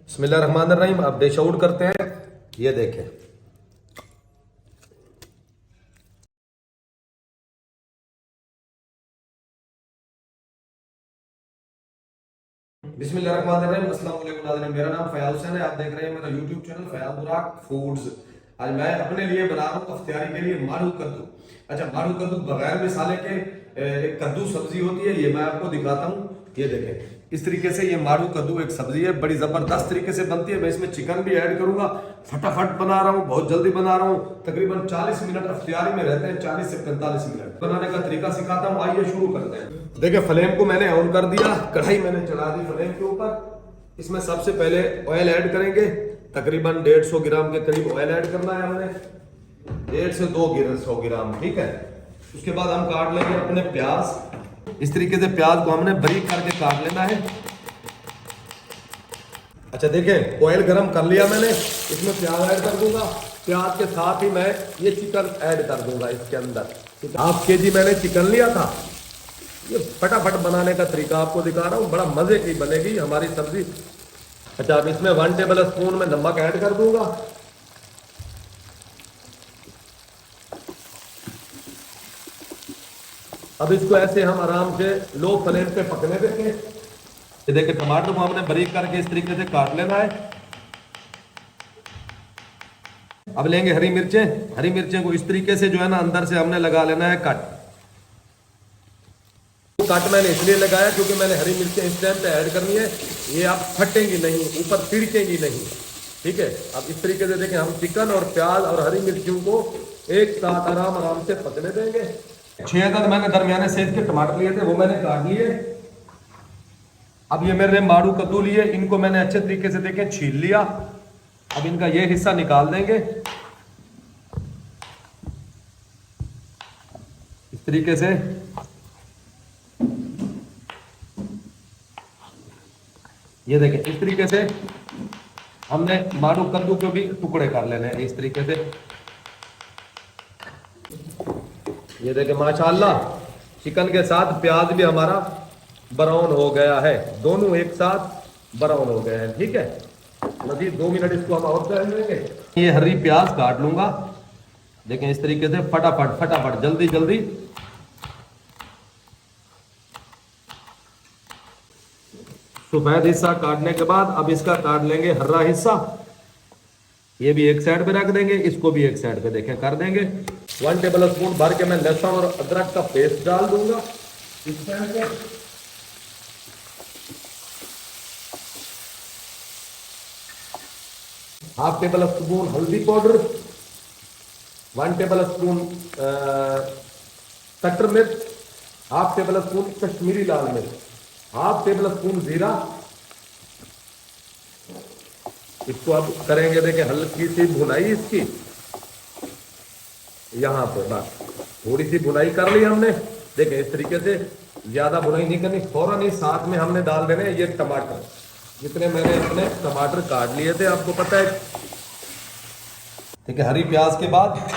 बिस्मिल्लाहिर्रहमानिर्रहीम। अब dish out करते हैं। ये देखें, बिस्मिल्लाहिर्रहमानिर्रहीम। अस्सलाम वालेकुम नाज़रीन, मेरा नाम फयाज हुसैन है। आप देख रहे हैं मेरा यूट्यूब चैनल फयाज बुराक फूड्स। आज मैं अपने लिए बना रहा हूँ अफ्तारी के लिए मारू कद्दू। अच्छा, मारू कद्दू बगैर मिसाले के एक कद्दू सब्जी होती है, ये मैं आपको दिखाता हूँ। ये देखें, इस तरीके से ये मारू कद्दू एक सब्जी है, बड़ी जबरदस्त तरीके से बनती है। मैं इसमें चिकन भी ऐड करूंगा। फटाफट बना रहा हूँ, बहुत जल्दी बना रहा हूँ। तकरीबन 40 मिनट अफ्तारी में रहते हैं, 40 से 45 मिनट। बनाने का तरीका सिखाता हूँ, आइए शुरू करते हैं। देखिए, फ्लेम को मैंने ऑन कर दिया, कढ़ाई मैंने चढ़ा दी फ्लेम के ऊपर। इसमें सबसे पहले ऑयल ऐड करेंगे। तकरीबन 150 ग्राम के करीब ऑयल ऐड करना है हमने, 1.5 से 200 ग्राम, ठीक है। उसके बाद हम काट लेंगे अपने प्याज। इस तरीके से प्याज को हमने बारीक करके काट लेना है। अच्छा, देखें, ऑयल गरम कर लिया मैंने, इसमें प्याज ऐड कर दूंगा। प्याज के साथ ही मैं ये चिकन ऐड कर दूंगा इसके अंदर। 1/2 kg मैंने चिकन लिया था। ये फटाफट बनाने का तरीका आपको दिखा रहा हूँ, बड़ा मजे की बनेगी हमारी सब्जी। अच्छा, अब इसमें 1 टेबल स्पून में नमक ऐड कर दूंगा। अब इसको ऐसे हम आराम से लो फ्लेम पे पकने देंगे। ये देखिए, टमाटर को हमने बारीक करके इस तरीके से काट लेना है। अब लेंगे हरी मिर्चें। हरी मिर्चें को इस तरीके से जो है ना अंदर से हमने लगा लेना है कट। कट मैंने इसलिए लगाया क्योंकि मैंने हरी मिर्चें इस टाइम पे ऐड करनी है। ये आप फटेंगी नहीं, ऊपर तिड़केंगी नहीं, ठीक है। अब इस तरीके से देखें, हम चिकन और प्याज और हरी मिर्चियों को एक साथ आराम से पकने देंगे। 6 अदद मैंने दरमियाने साइज के टमाटर लिए थे, वो मैंने काट लिए। अब ये मेरे मारू कद्दू लिए, इनको मैंने अच्छे तरीके से देखें छील लिया। अब इनका ये हिस्सा निकाल देंगे इस तरीके से। ये देखें, इस तरीके से हमने मारू कद्दू के भी टुकड़े कर लेने हैं इस तरीके से। ये देखें, माशाल्लाह चिकन के साथ प्याज भी हमारा ब्राउन हो गया है, दोनों एक साथ ब्राउन हो गए हैं, ठीक है। मजीद 2 मिनट इसको हम और कर लेंगे। ये हरी प्याज काट लूंगा, देखें इस तरीके से, फटाफट जल्दी जल्दी। सफेद हिस्सा काटने के बाद अब इसका काट लेंगे हरा हिस्सा। ये भी एक साइड पे रख देंगे, इसको भी एक साइड पे देखें कर देंगे। 1 टेबल स्पून भर के मैं लहसुन और अदरक का पेस्ट डाल दूंगा इस साइड पे। हाफ टेबल स्पून हल्दी पाउडर, 1 टेबल स्पून कटर मिर्च, हाफ टेबल स्पून कश्मीरी लाल मिर्च, हाफ टेबल स्पून जीरा। इसको अब करेंगे, देखें हल्की सी भुनाई इसकी, यहां पे बस थोड़ी सी भुनाई कर ली हमने। देखें इस तरीके से, ज्यादा भुनाई नहीं करनी। फौरन ही साथ में हमने डाल देने ये टमाटर, जितने मैंने अपने टमाटर काट लिए थे, आपको पता है। ठीक है, हरी प्याज के बाद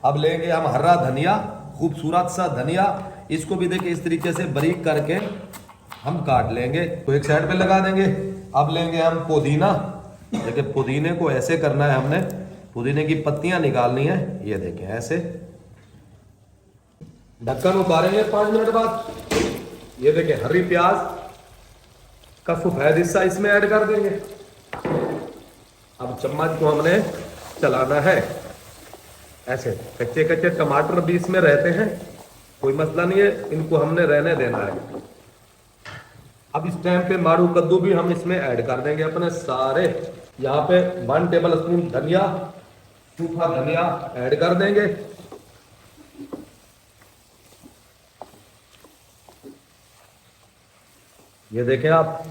अब लेंगे हम हरा धनिया, खूबसूरत सा धनिया। इसको भी देखिए इस तरीके से बारीक करके हम काट लेंगे, तो एक साइड पे लगा देंगे। अब लेंगे हम पुदीना। देखिए, पुदीने को ऐसे करना है हमने, पुदीने की पत्तियां निकालनी है। ये देखें ऐसे, ढक्कन उतारेंगे 5 मिनट बाद। ये देखें, हरी प्याज का सफेद हिस्सा इसमें ऐड कर देंगे। अब चम्मच को हमने चलाना है ऐसे। कच्चे कच्चे टमाटर भी इसमें रहते हैं, कोई मसला नहीं है, इनको हमने रहने देना है। अब इस टाइम पे मारू कद्दू भी हम इसमें ऐड कर देंगे अपने सारे। यहाँ पे 1 टेबल स्पून धनिया, सूखा धनिया ऐड कर देंगे। ये देखें आप,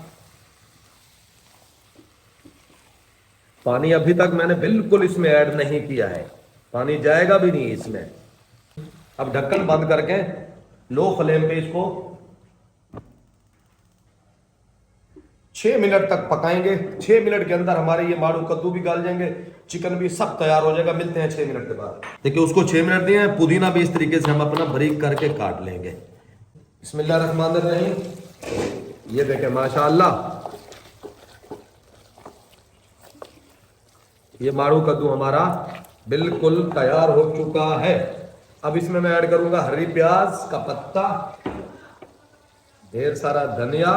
पानी अभी तक मैंने बिल्कुल इसमें ऐड नहीं किया है, पानी जाएगा भी नहीं इसमें। अब ढक्कन बंद करके लो फ्लेम पे इसको 6 मिनट तक पकाएंगे। 6 मिनट के अंदर हमारे ये मारू कद्दू भी गल जाएंगे, चिकन भी सब तैयार हो जाएगा। मिलते हैं 6 मिनट के बाद। देखिए, उसको 6 मिनट दिए हैं। पुदीना भी इस तरीके से हम अपना बारीक करके काट लेंगे। बिस्मिल्लाहिर्रहमानिर्रहीम। ये देखें, माशाअल्लाह ये माड़ू कद्दू हमारा बिल्कुल तैयार हो चुका है। अब इसमें मैं ऐड करूंगा हरी प्याज का पत्ता, ढेर सारा धनिया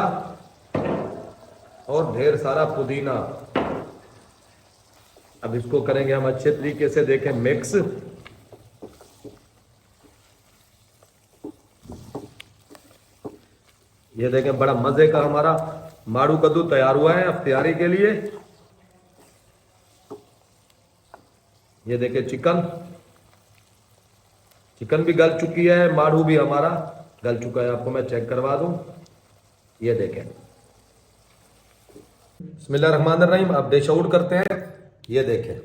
और ढेर सारा पुदीना। अब इसको करेंगे हम अच्छे तरीके से, देखें, मिक्स। ये देखें, बड़ा मजे का हमारा माड़ू कद्दू तैयार हुआ है अब तैयारी के लिए। ये देखें, चिकन भी गल चुकी है, माड़ू भी हमारा गल चुका है। आपको मैं चेक करवा दूं, ये देखें। बिस्मिल्लाहिर्रहमानिर्रहीम। अब डिश आउट करते हैं। ये देखें,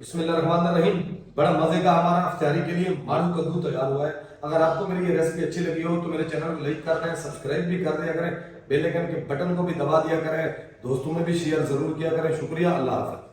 बिस्मिल्लाहिर्रहमानिर्रहीम। बड़ा मजे का हमारा इफ्तारी के लिए माड़ू कद्दू तैयार हुआ है। अगर आपको मेरी ये रेसिपी अच्छी लगी हो तो मेरे चैनल को लाइक कर दें, सब्सक्राइब भी कर दिया करें, बेल आइकन के बटन को भी दबा दिया करें, दोस्तों में भी शेयर जरूर किया करें। शुक्रिया, अल्लाह हाफ़िज़।